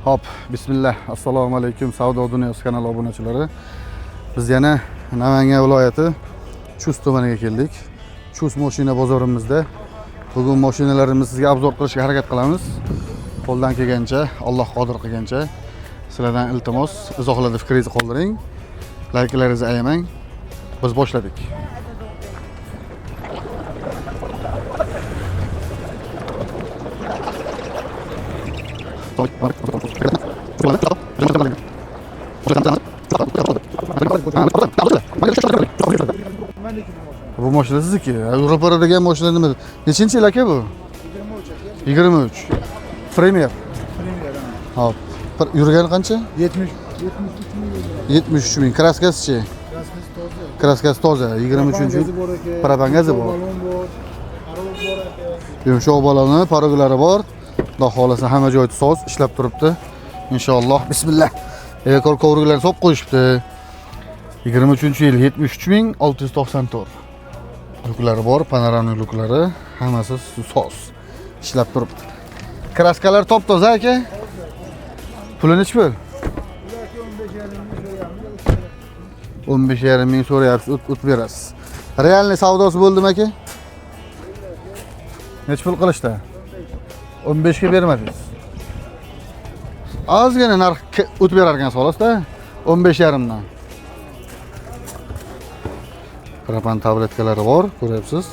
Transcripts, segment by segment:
Hop, bismillah. Assalomu alaykum savdo dunyosi kanali obunachilari. Biz yana Namangan viloyati Chust tumaniga keldik. Chust mashina bozorimizda bugun mashinalarimizni sizga obzor qilishga harakat qilamiz. Qo'ldan kelgancha, Alloh qodir qilgancha sizlardan iltimos, izohlarda fikringizni qoldiring. Layklaringizni ayamang. Biz boshladik. Bu mashina sizniki. Yevropada degan mashina nima? Nechinchi yil aka bu? 23. Premier. Hop. Yurgani qancha? 73 ming. Kraskasi-chi? Kraskasi toza. 23-chi. Propangazi bor. Yumshoq baloni, paroglari bor. Xudo xolasa hamma joyda soz ishlab turibdi. Inshaalloh. Bismillah. Ekor kovriqlarni solib qo'yishibdi. 23-yil 73.694. Luklari bor, panoramik luklari, hammasi soz ishlab turibdi. Kraskalar top-toza aka. Puli nechi pul? 15.5 ming so'rayapsiz, o'tib berasiz. Realniy savdosi bo'ldimi aka? Nechi pul qilishdi? 15 ga bermadingiz. Ozgina narx o'tib berar ekan xolos-da. 15.5 dan. Propan tabletkalari bor, ko'ryapsiz.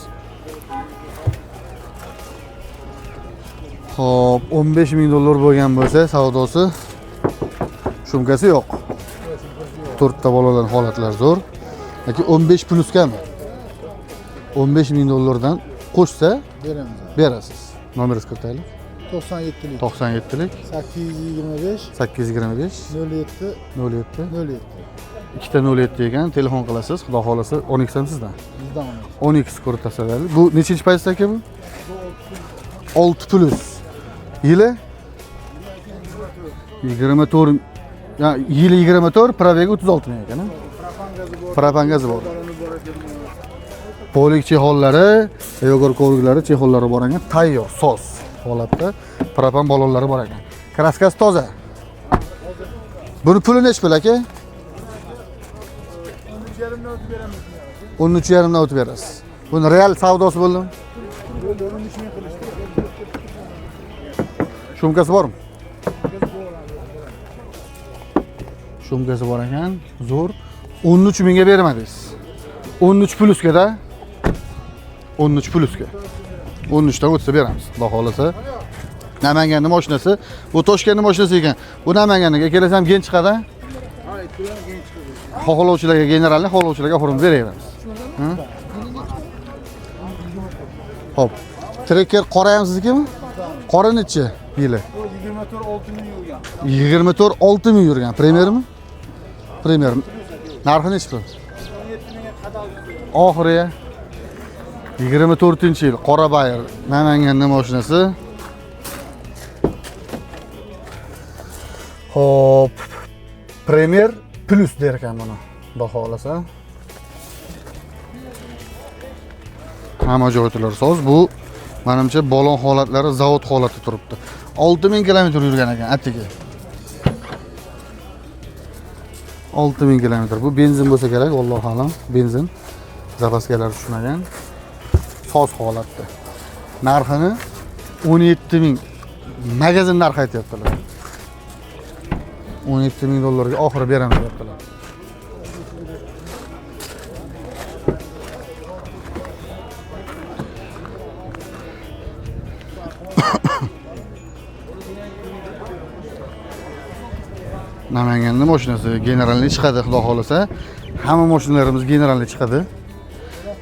Xo'p, 15 ming dollar bo'lgan bo'lsa, savdosi shumkasi yo'q. 4 ta bolalar holatlar zo'r. Yoki 15 pluskami? 15 ming dollardan qo'shsa berasiz. Nomeringizni kiritaylik. 97'lik. 97'lik 825 825 07 07 07. ikkita 07 ekan, telefon qilasiz. Xudo xolasa 10x ham sizdan. Bizdan 10x ko'rib tashladi. Bu nechinchi paytda aka bu? 6 plus. Yili 24. Ya yili 24, probegi 36 ming ekan. Propangazi bor. Polik chehollari, yogurt kovriklari, chehollari bor ekan. Tayyor, soz holatda. Propan balonlari bor ekan. Kraskasi toza. Buni puli nechi pul aka? 13.5 dan o'tib berasiz. Buni real savdosi bo'ldimi? Shumkasi bormi? Shumkasi bor ekan, zo'r. 13 mingga bermadingiz. 13 pluskada. 13 pluska. 13 dan o'tsa beramiz. Xudo xolasa. Namanganning mashinasi, bu Toshkentning mashinasi ekan. Bu Namanganiga kelasam gen chiqadi. Ha, aytdilar gen chiqadi. Xohlovchilarga generalni, xohlovchilarga oxirimiz beraveramiz. Hop. Trekker qora ham siznikimi? Qora nechi yili? 24 6 ming yurgan. 24 6 ming yurgan. Premiermi? Premier. Narxi nechi pul? 17 mingga qadaldi. Oxiri 24-yil qora bayir Namanganning mashinasi. Hop. Premier plus der ekan buni. Xudo xolasa. Hamma joylar soz. Bu menimcha balon holatlari zavod holatida turibdi. 6000 kilometr yurgan ekan atigi. 6000 kilometr. Bu benzin bo'lsa kerak, vallohu alam. Benzin. Zapaskalar tushmagan. Soz holatda. Narxini 17 ming magazin narxi aytyaptilar. 17 ming dollarga oxiri beramiz deyaptilar. Namanganning mashinasi generalniy chiqadi, xudo xolasa. Hamma mashinalarimiz generalniy chiqadi.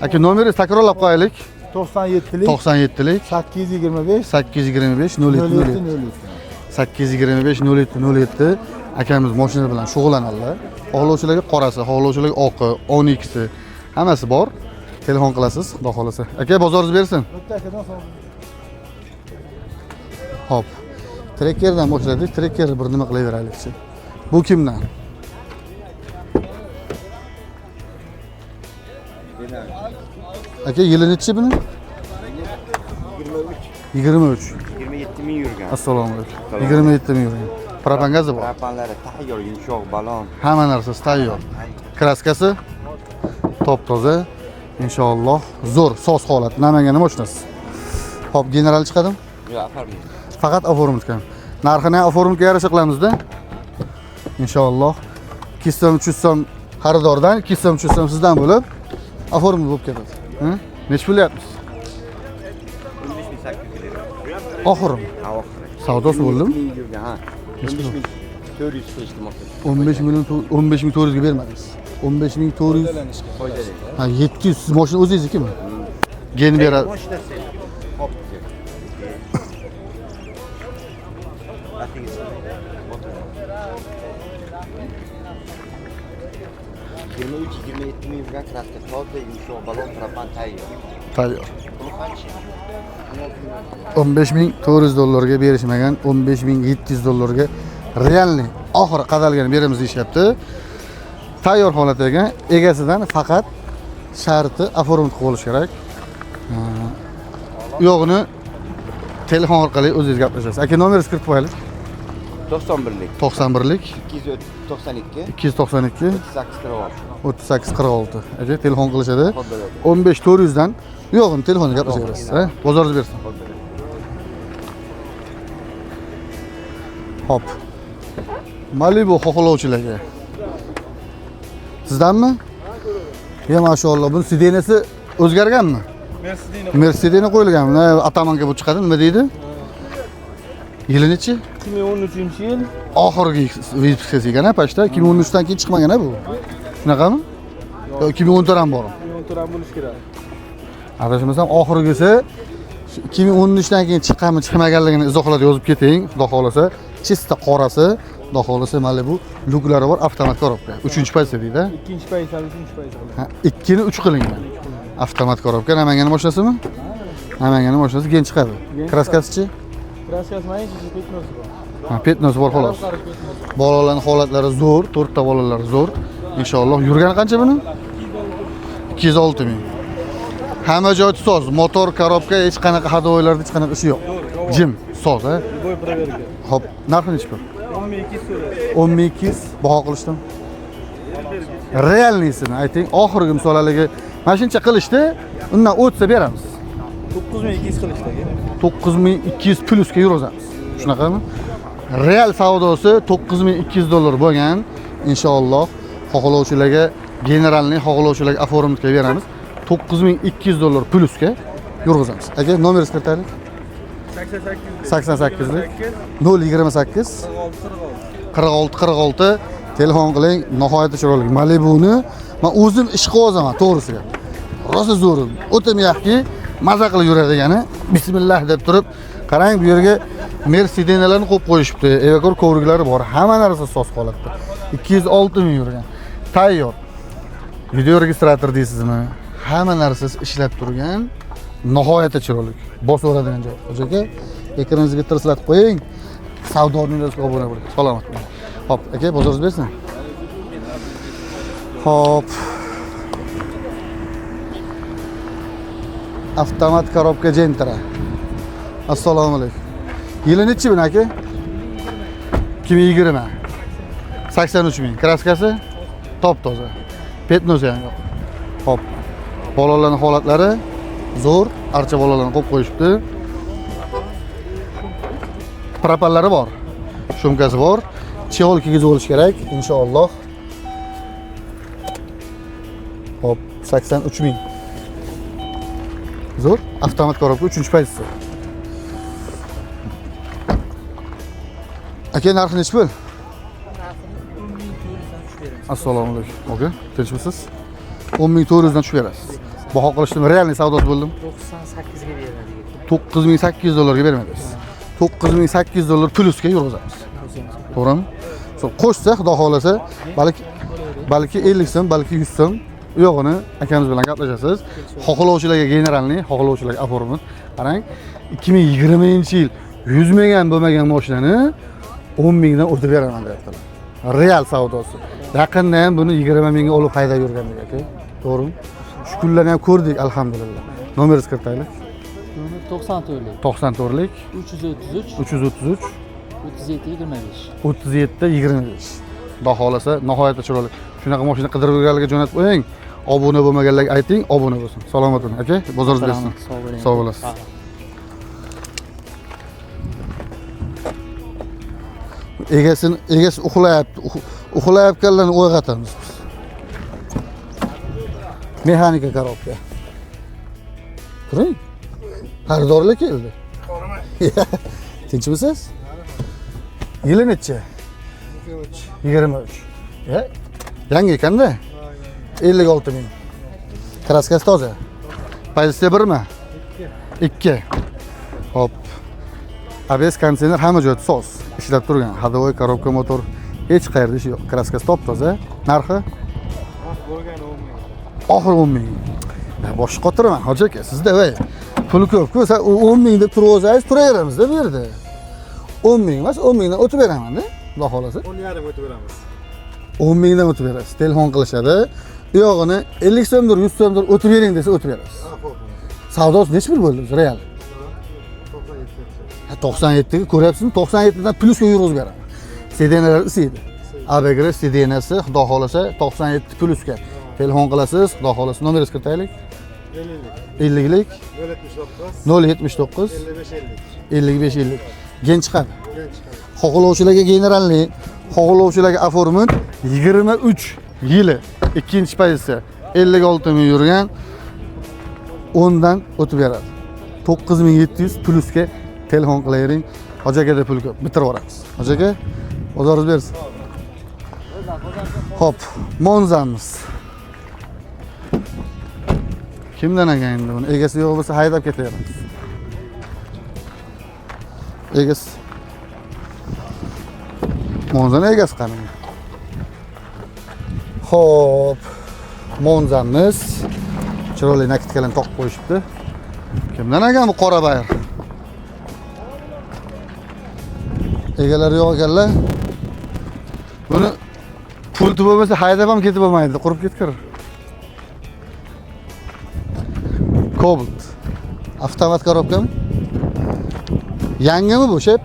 Aka nomeringizni takrorlab qo'yaylik. 97'lik 97'lik 825 825 07 825 07 akamiz mashina bilan shug'ullanadilar. Xohlovchilarga qorasi, xohlovchilarga oqi, 10x hammasi bor. Telefon qilasiz, xudo xolasa. Aka bozoringiz bersin. Hop. Trekkerdan boshladik. Trekkerni bir nima qilaveraylikchi. Bu kimdan? Aka yili nechi buni? 23. 23. 27 ming yurgan. Assalomu alaykum. 27 ming yurgan. Propan gazi bor. Propanlari tayyor, yumshoq balon. Hamma narsasi tayyor. Kraskasi top toza. Inshaalloh zo'r soz holat. Namangan mashinasi. Hop, general chiqadimi? Yo'q, afarmi. Faqat oformutgan. Narxini oformutga yarasha qilamizda. Inshaalloh 200 so'm, 300 so'm xaridordan, 200 so'm, 300 so'm sizdan bo'lib oformut bo'lib ketadi. Ha? Nech pul deyapmiz? 15800 lira. Oxirmi? Ha, oxiri. Savdosi bo'ldimi? 15400 peshkimoqda. 15400 ga bermadingiz. 15400 Foydali. ha 700 siz mashina o'zingiznikimi? Gen beradi. Moshinasi. Hop. Atingiz. 23-27 ming yurgan kraska toza, yumshoq balon, propan tayyor. Tayyor. Puli qancha? 15400 dollarga berishmagan, 15700 dollarga realniy oxiri qadalgan beramiz deyishyapti. Tayyor holatdagi egasidan faqat sharti oformut qilib olish kerak. Yo'g'ini telefon orqali o'zingiz gaplashasiz. Aka nomeringizni kiritib qo'yaylik. 91lik, 91lik 292, 292 3846. 3846. Aka telefon qilishadi. Foydali. 15400 dan yo'g'ini telefonga gaplashaverasiz, ha? Bozoringiz bersin. Foydali. Hop. Malibu xohlovchilarga. Sizdanmi? Ya mashallah, bu sidenasi o'zgarganmi? Mercedes qo'yilganmi? Atamanga bu chiqadi, nima deydi? Yili nechi? 2013-yil. Oxirgi vipskasi ekan, pashta 2013 dan keyin chiqmagan bu. Shunaqami? Yo 2014 ham bor. 2014 ham bo'lish kerak. Adashmasam oxirgisi 2013 dan keyin chiqqanmi, chiqmaganligini izohlarda yozib keting, xudo xolasa. Chista qorasi, xudo xolasa Malibu luklari bor, avtomat korobka. 3-pozitsiya deydi. Ikkinchi pozitsiya, uchinchi pozitsiya. Ha, 2 ni 3 qilingan. Avtomat korobka. Namangan mashinasimi? Namangan mashinasi keyin chiqadi. Kraskasichi? Kraskasi mana shu petnosi bor. Ha, petnosi bor xolos. Bolalarning holatlari zo'r, 4 ta bolalar zo'r. Inshaalloh yurgani qancha buni? 206 ming. Hamma joyi soz, motor, korobka, hech qanaqa hadovoylarda hech qanaqa ishi yo'q. Jim, soz, ha? Boy proverka. Hop, narxi nechi pul? 10200 so'radi. 10200 baho qilishdim. Realniysini ayting, oxirgi misollarga mana shuncha qilishdi, undan o'tsa beramiz. 9200 qilishdagi. 9200 plusga yurg'izamiz. Shunaqami? Real savdosi 9200 dollar bo'lgan. Inshaalloh xohlovchilarga generalniy xohlovchilarga oformutga beramiz. 9200 dollar plusga yurg'izamiz. Aka, nomeringizni kiritaylik. 88 lik 028 46 46 telefon qiling. Nihoyatda chiroyli Malibuni men o'zim ish qilaman, to'g'risiga. Rosa zo'r. O'ta yaxshi, maza qilib yuradigani. Bismillah deb turib, qarang bu yerga Mercedes'larni qo'yib qo'yishibdi. Evakor kovriklari bor. Hamma narsa soz holatda. 206 ming yurgan. Tayyor. Video registrator deysizmi? Hamma narsasi ishlab turgan. Nihoyatda chiroyli. Bosaveradigan joy. Aka, ekraningizga bitta eslatib qo'ying. Savdo o'rningizga obuna bo'ling. Salomat bo'ling. Hop, aka, bozoringiz bersin. Hop. Avtomat korobka Gentra. Assalomu alaykum. Yili nechi buni aka? 2020. 83 ming. Kraskasi top toza. Petnosi ham yo'q. Hop. Bolalarning holatlari zo'r, archa bolalarni qo'yib qo'yishibdi. Propanlari bor. Shumkasi bor. Chevol kiygizib olish kerak, inshaalloh. Hop, 83 ming. Zo'r, avtomat korobka 3-pozitsiya. Aka, narxi nechi pul? Assalomu alaykum. Aka, tinchmisiz? 10400 dan tushib berasiz. Baho qilishdim, realniy savdosi bo'ldim. 98 ga beradi. 9800 dollarga bermaymiz. 9800 dollar plusga yurg'izamiz. To'g'rimi? So qo'shsa, xudo xolasa, balki 50 so'm, balki 100 so'm yo'g'ini akamiz bilan gaplashasiz. Xohlovchilarga generalniy, xohlovchilarga oformut. Qarang, 2020-yil 100 ming ham bo'lmagan mashinani 10 mingdan o'tib beraman deyaptilar. Real savdosi. Yaqinda ham buni 20 mingga olib haydab yurgandik aka. To'g'rimi? Shu kunlarni ham ko'rdik, alhamdulillah. Nomeringizni kiritaylik. Nomer 94lik. 94lik 333 333 37-25. 37-25. Xudo xolasa nihoyatda chiroyli. Shunaqa mashina qidirib yurganlarga jo'natib qo'ying. Obuna bo'lmaganlarga ayting, obuna bo'lsin. Salomat bo'ling, aka. Bozoringiz bersin. Sog' bo'ling. Sog' bo'lasiz. Egasi uxlayapti. Uyg'otamiz biz. Mexanika korobka. Turing. Xaridorlar keldi. Tinchmisiz? Yili necha? 23. Yangi ekanda? 56 ming. Kraskasi toza. Pozitsiya 1 mi? 2. Hop. ABS konditsioner hamma joyda soz. Ishlab turgan. Hadovoy korobka motor hech qayerda ish yo'q. Kraskasi top-toza. Narxi? Bo'lgani 10 ming. Oxiri 10 ming. Boshqa qotiraman, hoji aka. Sizda voy. Pul ko'p-ku. Sen 10 ming deb turib olsangiz, turaveramizda bu yerda. 10 ming emas, 10 mingdan o'tib beraman-da. Xudo xolasa. 10,5 o'tib beramiz. 10 mingdan o'tib berasiz. Telefon qilishadi. U yog'ini 50 so'mdir, 100 so'mdir o'tib bering desa o'tib berasiz. Savdosi necha pul bo'ldi o'zi real? 97 ga ko'ryapsizmi? 97 dan plyusga yurg'izib beraman. Sedenalar isiydi. Abegre sedenasi xudo xolasa 97 plyusga. Telefon qilasiz, xudo xolasa nomeringizni kiritaylik. 50lik 079 55 50. Gen chiqadi. Xohlovchilarga generalni, xohlovchilarga aformint 23 yili 2-pozitsiya 56 ming yurgan 10 dan o'tib beradi. 9700 plyusga telefon qilavering. Hoji akada pul ko'p, bitirib yuboramiz. Hoji aka, bozoringiz bersin. Hop, Monzamiz. Kimdan ekan endi buni? Egasi yo'q bo'lsa haydab ketaveramiz. Egasi. Monzani egasi qani? Hop, Monzamiz. Chiroyli nakitkalarni toqib qo'yishibdi. Kimdan ekan bu qora bayir? Egalari yo'q ekanlar. Buni pulti bo'lmasa haydab ham ketib bo'lmaydi, qurib ketkir. Cobalt. Avtomat korobkami? Yangimi bu shep?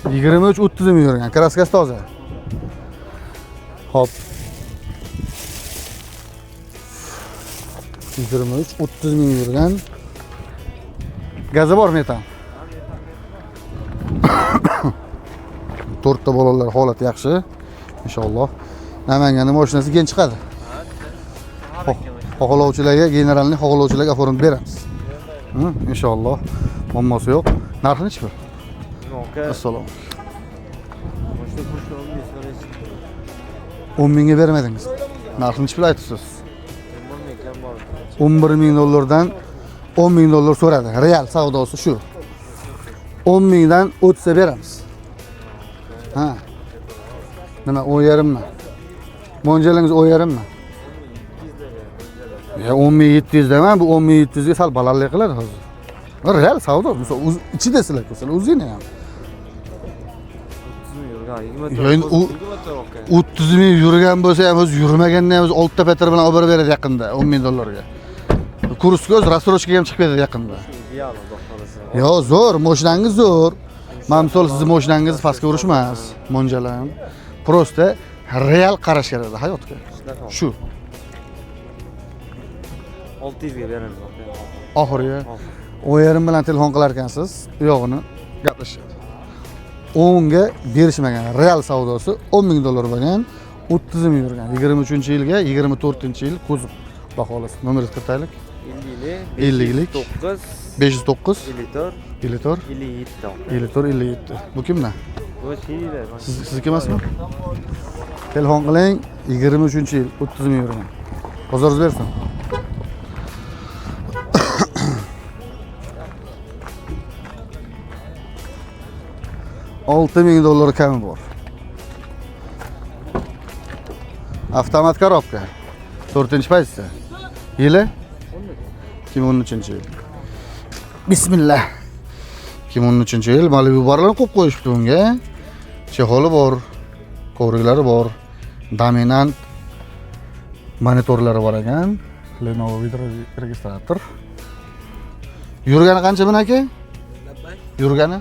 23-30 ming yurgan, kraskasi toza. Hop. 23-30 ming yurgan. Gazi bor metan. 4 ta bolalar holati yaxshi. Inshaalloh. Namanganning mashinasi keyin chiqadi. Xohlovchilarga generalni xohlovchilarga oformib beramiz. Inshaalloh. Muammosi yo'q. Narxi nechi pul? Assalomu alaykum. 10 mingga bermadingiz. Narxini nechi pul aytibsiz? 11 ming dollardan 10 ming dollar so'radi. Real savdosi shu. 10 mingdan o'tsa beramiz. Ha. Nima 10,5 mi? Mo'ljallangiz 10,5 mi? Ya 10,700 dema, bu 10,700 ga sal balandlik qiladi hozir. Real savdo. Misol ichida sizlar ko'rsanglar o'zingni ham. 30 ming yurgan bo'lsa ham o'zi yurmaganda ham o'zi 6 ta petr bilan olib beradi yaqinda 10 ming dollarga. Kurska o'zi rastrojkaga ham chiqib ketadi yaqinda. Yo, zo'r, mashinangiz zo'r. Men misol sizning mashinangiz pastga urishmas, mo'njalam. Prosta real qarash kerak hayotga. Shu. 600 ga beramiz. Oxiriga 10,5 bilan telefon qilar ekansiz, u yog'ini gaplashadi. 10 ga berishmagan real savdosi 10 ming dollar bo'lgan, 30 ming yurgan. 23-yilga 24-yil kuzov. Xudo xolasa. Nomeringizni kiritaylik. 50lik 9 509 54 57. Bu kimdan? Bu Siri'da. Sizniki emasmi? Telefon qiling. 23-yil 30 ming yurgan. Bozoringiz bersin. $6,000 kami bor. Avtomat korobka. 4-pozitsiya. Yili 2013-yil. Bismillah. 2013-yil Malibu barlarni qo'yib qo'yishibdi bunga. Chexoli bor, kovriklari bor, dominant monitorlari bor ekan. Lenovo video registrator. Yurgani qancha buni aka? Yurgani?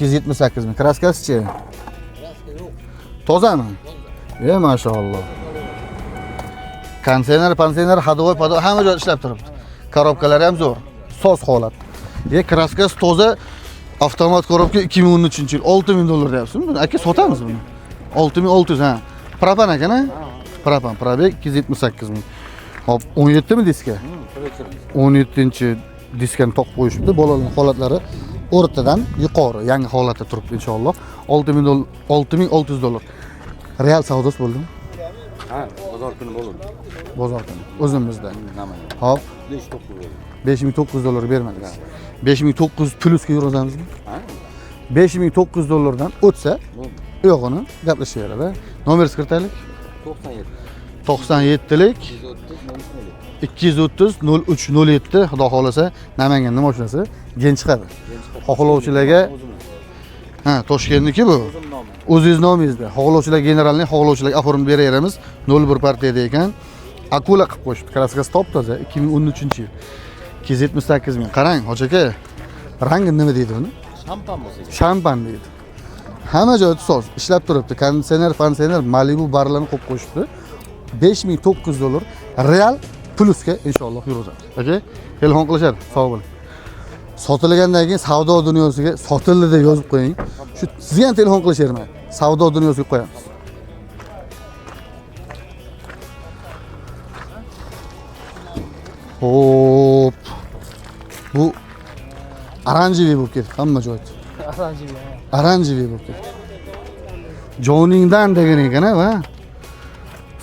278 ming. Kraskasi-chi? Tozami? Maşallah. Konteyner, hadovoy, hamma joyda ishlab turibdi. Korobkalari ham zo'r. Soz holat. Kraskasi toza. Avtomat korobka 2013-yil $6000 deyapsizmi? Buni aka sotamiz buni. 6600 ha. Propan ekan-a? Propan, probek 278 ming. Hop, 17 mi diska? 17-diskani to'qib qo'yishibdi. Bolalarning holatlari o'rtadan yuqori, yangi holatda turibdi inshaalloh. $6600. Real savdosi bo'ldimi? Ha, bozor kuni bo'ldi. Bozor kuni. O'zimizda. Namangan. Hop, 5900 $5900 bermadingiz. 5900 plyusga yurg'izamizmi? Ha? $5900 o'tsa, yo'g'ini gaplashaveradi. Nomeringizni kiritaylik. 97 97lik 230 0307. Xudo xolasa Namanganning mashinasi gen chiqadi. Xohlovchilarga Toshkentniki bu. O'zingiz nomingizda. Xohlovchilar generalning xohlovchilarga oferma beraveramiz. 01 partiyada ekan. Akula qilib qo'yishibdi. Kraskasi top toza 2013-yil. 278 ming. Qarang, hoji aka. Rangi nima deydi uni? Shampan bo'lsa. Shampan deydi. Hamma joyda soz ishlab turibdi. Konditsioner, Malibu barlarni qo'yib qo'yishibdi. $5900 real plusga inshaalloh yuradi. Aka, telefon qilishadi. Sog' bo'ling. Sotilgandan keyin savdo dunyosiga sotildi deb yozib qo'ying. Shu sizga ham telefon qilisherman. Savdo dunyosiga qo'yamiz. Hop. Bu oranjiviy bo'lib ketdi hamma joyda. Oranjiviy bo'lib ketdi. Joningdan degan ekan-a, va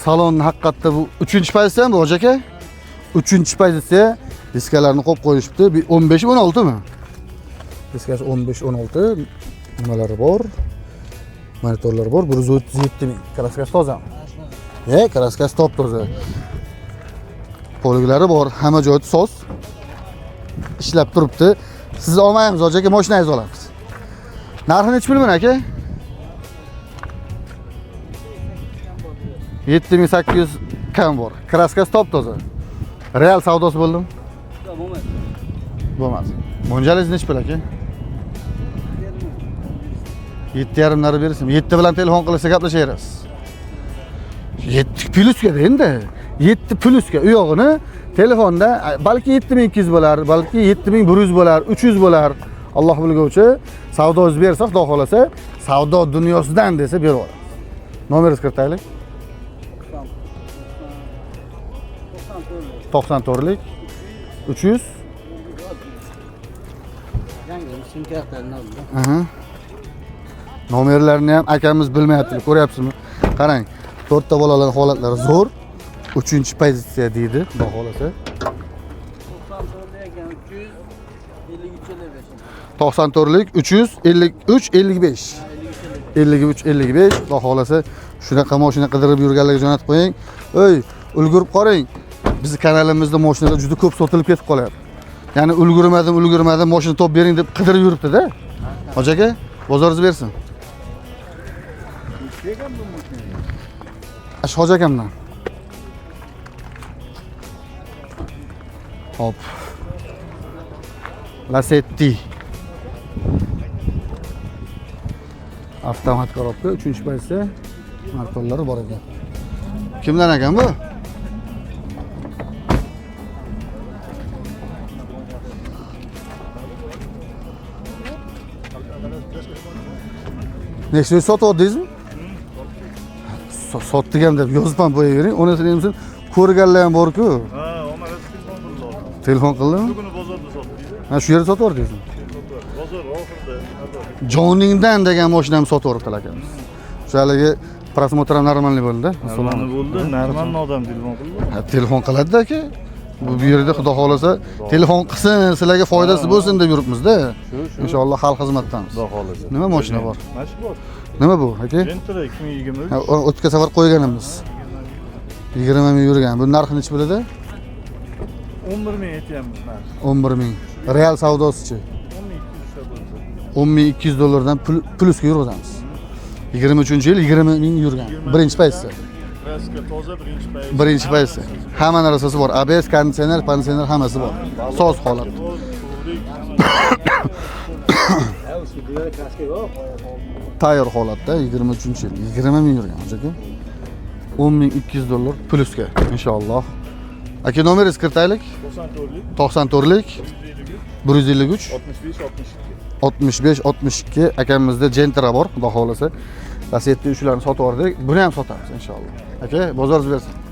salonni haqiqatda bu 3-pozitsiya bu hoji aka. 3-pozitsiya diskalarni qo'yib qo'yishibdi. 15-16 mi? Diskasi 15-16. Nimalari bor? Monitorlar bor. 137 ming. Kraskasi tozami? Kraskasi top toza. Poliglari bor, hamma joyda soz. Ishlab turibdi. Siz olmaymiz hoji aka, mashinangizni olamiz. Narxi necha pul aka? 7800 kam bor. Kraskasi top toza. Real savdosi bo'ldimi? Bo'lmadi. Mo'ljalingiz necha pul aka? 7,5 nari berasizmi? 7 bilan telefon qilsa gaplashaverasiz. 7 plyuska endi. 7 plyuska u yog'ini telefonda balki 7200 bo'lar, balki 7100 bo'lar, 300 bo'lar. Alloh bilguvchi, savdoingizni bersa, xudo xolasa, savdo dunyosidan desa berib olamiz. Nomeringizni kiritaylik. 94lik 300. Nomerlarini ham akamiz bilmayapti, ko'ryapsizmi? Qarang, 4 ta bolalarning holatlari zo'r. 3-pozitsiya deydi, xudo xolasa. 94lik 353 55. 53 xudo xolasa shunaqa mashina qidirib yurganlarga jo'natib qo'ying. Ulgurib qoling. Bizning kanalimizda mashinalar juda ko'p sotilib ketib qolyapti. Ya'ni ulgurmadim, mashina top bering deb qidirib yuribdi-da. Hoji aka, bozoringiz bersin. Hoji akamdan. Hop. Lasetti. Avtomat korobka 3-pozitsiya. Martollari bor ekan. Kimdan ekan bu? Nechta sotdingizmi? Sotdik ham deb yozib ham qo'yavering. Onasini ham ko'rganlar ham bor-ku. Ha, omad telefon qildi. Telefon qildimi? Bugün bozorda sotdik. Ha, shu yerda sotordingizmi? Bozor oxirida. Joningdan degan mashinani sotyapti akamiz. O'shaligi prosmotr ham normalniy bo'ldi. Assalomu bo'ldi. Narman odam telefon qildi. Ha, telefon qiladi-da aka. Bu yerda xudo xolasa telefon qilsin, sizlarga foydasi bo'lsin deb yuribmiz-da. Inshaalloh xalq xizmatidamiz. Xudo xolasa. Nima mashina bor? Mana shu bor. Nima bu aka? Gentra 2023. Ha, o'tga safar qo'yganimiz. 20 ming yurgan. Bu narxi necha bo'ladi? 11 ming aytyapmiz narx. 11 ming. Real savdosichi? 10200 $10,200 dan plusga yurg'izamiz. 23-yil 20 ming yurgan. Birinchi pozitsiya. Kraska toza birinchi payt. Birinchi pozitsiya. Hamma narsasi bor. ABS, konditsioner hammasi bor. Soz holat. Tayyor holatda 23-yil 20 ming yurgan aka. 10.200 dollar plyuska inshaalloh. Aka nomeringizni kiritaylik. 94lik 153 65 62 akamizda Gentra bor, xudo xolasa. Kasetli ushlarni sotib yubordik. Buni ham sotamiz inshaalloh. Aka, bozoringiz bersin.